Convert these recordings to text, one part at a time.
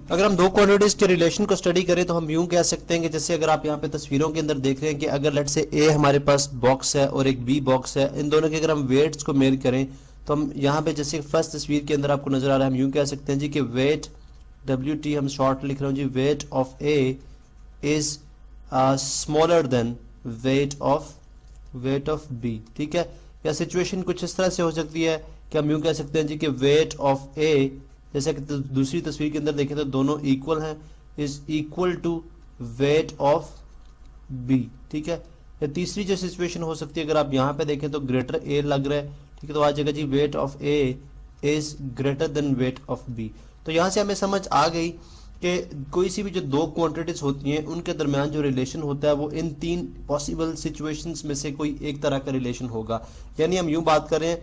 अगर हम दो क्वांटिटीज के रिलेशन को स्टडी करें तो हम यूं कह सकते हैं कि जैसे अगर आप यहाँ पे तस्वीरों के अंदर देख रहे हैं कि अगर लेट्स से ए हमारे पास बॉक्स है और एक बी बॉक्स है, इन दोनों के अगर हम वेट्स को मेजर करें तो हम यहाँ पे जैसे फर्स्ट तस्वीर के अंदर आपको नजर आ रहा है, हम यूं कह सकते हैं जी कि वेट WT हम शॉर्ट लिख रहे हैं जी, weight of A is smaller than weight of B. ठीक है, या सिचुएशन कुछ इस तरह से हो सकती है कि हम यूं कह सकते हैं जी कि वेट ऑफ ए, जैसे कि दूसरी तस्वीर के अंदर देखें तो दोनों इक्वल हैं, is equal to weight of B. ठीक है, या तीसरी जो सिचुएशन हो सकती है अगर आप यहाँ पे देखें तो ग्रेटर ए लग रहा है, ठीक है, तो आ जाएगा जी weight of A is greater than weight of B. तो यहाँ से हमें समझ आ गई कि कोई सी भी जो दो क्वांटिटीज होती हैं उनके दरमियान जो रिलेशन होता है वो इन तीन पॉसिबल सिचुएशंस में से कोई एक तरह का रिलेशन होगा। यानी हम यूं बात करें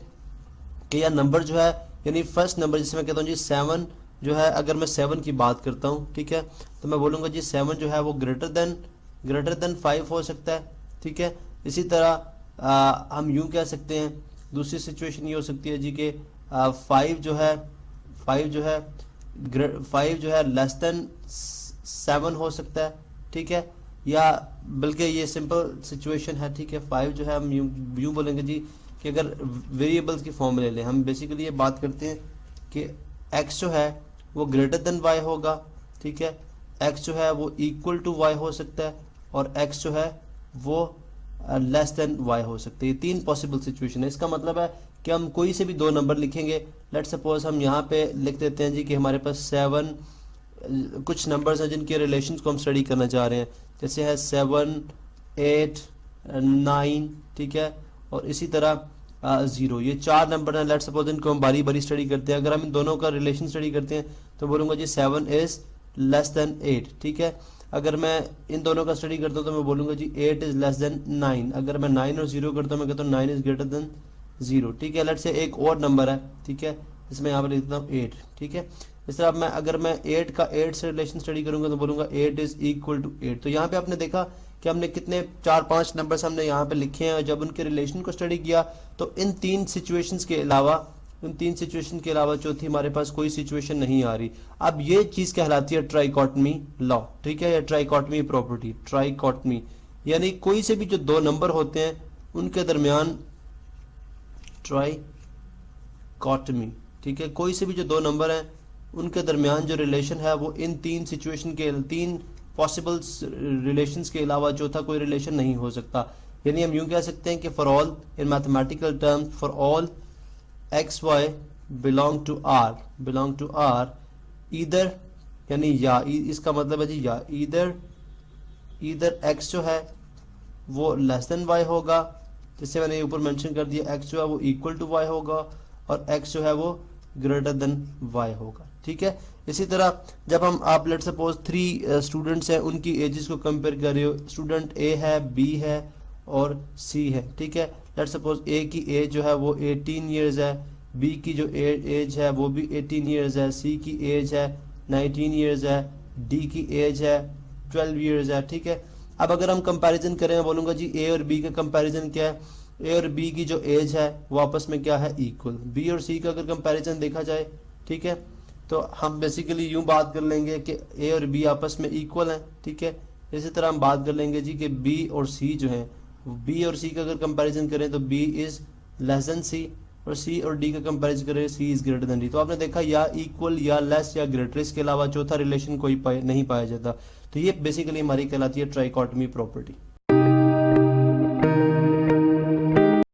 कि यह नंबर जो है, यानी फर्स्ट नंबर जिसे मैं कहता हूँ जी 7 जो है, अगर मैं 7 की बात करता हूँ, ठीक है, तो मैं बोलूँगा जी 7 जो है वो ग्रेटर देन 5 हो सकता है। ठीक है, इसी तरह हम यूं कह सकते हैं, दूसरी सिचुएशन ये हो सकती है जी कि 5 जो है लेस देन 7 हो सकता है। ठीक है, या बल्कि ये सिंपल सिचुएशन है। ठीक है, 5 जो है हम यूं बोलेंगे जी कि अगर वेरिएबल्स की फॉर्म ले लें, हम बेसिकली ये बात करते हैं कि x जो है वो ग्रेटर देन y होगा। ठीक है, x जो है वो इक्वल टू y हो सकता है और x जो है वो लेस देन y हो सकता है। ये तीन पॉसिबल सिचुएशन है। इसका मतलब है कि हम कोई से भी दो नंबर लिखेंगे, लेट्स सपोज हम यहाँ पे लिख देते हैं जी कि हमारे पास 7 कुछ नंबर्स हैं जिनके रिलेशंस को हम स्टडी करना चाह रहे हैं, जैसे है 7 8 9, ठीक है, और इसी तरह 0। ये चार नंबर हैं, लेट्स सपोज इनको हम बारी बारी स्टडी करते हैं। अगर हम इन दोनों का रिलेशन स्टडी करते हैं तो बोलूँगा जी 7 इज लेस देन 8। ठीक है, अगर मैं इन दोनों का स्टडी करता हूँ तो मैं बोलूँगा जी 8 इज लेस देन 9। अगर मैं 9 और 0 करता हूँ मैं कहता हूँ 9 इज ग्रेटर देन 0। ठीक है, लेट्स से एक और नंबर है, ठीक है, इसमें यहाँ पर लिख देता हूँ 8। ठीक है, इस तरह अगर मैं 8 का 8 से रिलेशन स्टडी करूंगा तो बोलूँगा 8 इज इक्वल टू 8। तो यहाँ पे आपने देखा कि हमने कितने 4-5 नंबर्स हमने यहाँ पे लिखे हैं, और जब उनके रिलेशन को स्टडी किया तो इन तीन सिचुएशंस के अलावा चौथी हमारे पास कोई सिचुएशन नहीं आ रही। अब ये चीज कहलाती है ट्राइकॉटमी लॉ। ठीक है, या ट्राइकॉटमी प्रॉपर्टी। ट्राइकॉटमी यानी कोई से भी जो दो नंबर होते हैं उनके दरमियान, ट्राइकॉटमी, ठीक है, कोई से भी जो दो नंबर हैं उनके दरमियान जो रिलेशन है वो इन तीन सिचुएशन के, तीन पॉसिबल रिलेशंस के अलावा चौथा कोई रिलेशन नहीं हो सकता। यानी हम यूं कह सकते हैं कि for all, in mathematical terms, for all X Y belong to R either, यानी या, इसका मतलब है जी या, ईदर एक्स जो है वो लेस देन वाई होगा, जिससे मैंने ऊपर मेंशन कर दिया, एक्स जो है वो इक्वल टू वाई होगा, और एक्स जो है वो ग्रेटर देन वाई होगा। ठीक है, इसी तरह जब हम, आप लेट सपोज 3 स्टूडेंट्स हैं, उनकी एजेस को कंपेयर कर रहे हो, स्टूडेंट ए है, बी है और सी है। ठीक है, लेट सपोज ए की एज जो है वो 18 ईयर्स है, बी की जो एज है वो भी 18 ईयर्स है, सी की एज है 19 ईयर्स है, डी की एज है 12 ईयर्स है। ठीक है, अब अगर हम कंपैरिजन करें, बोलूँगा जी ए और बी का कंपैरिजन क्या है, ए और बी की जो एज है वो आपस में क्या है, इक्वल। बी और सी का अगर कंपैरिजन देखा जाए, ठीक है, तो हम बेसिकली यूं बात कर लेंगे कि ए और बी आपस में इक्वल हैं। ठीक है, इसी तरह हम बात कर लेंगे जी कि बी और सी जो हैं, बी और सी का अगर कंपैरिजन करें तो बी इज लेस देन सी, और सी और डी का कंपैरिजन करें सी इज ग्रेटर देन डी। तो आपने देखा या इक्वल या लेस या ग्रेटर, इसके अलावा चौथा रिलेशन कोई नहीं पाया जाता। तो ये बेसिकली हमारी कहलाती है ट्राइकॉटमी प्रॉपर्टी।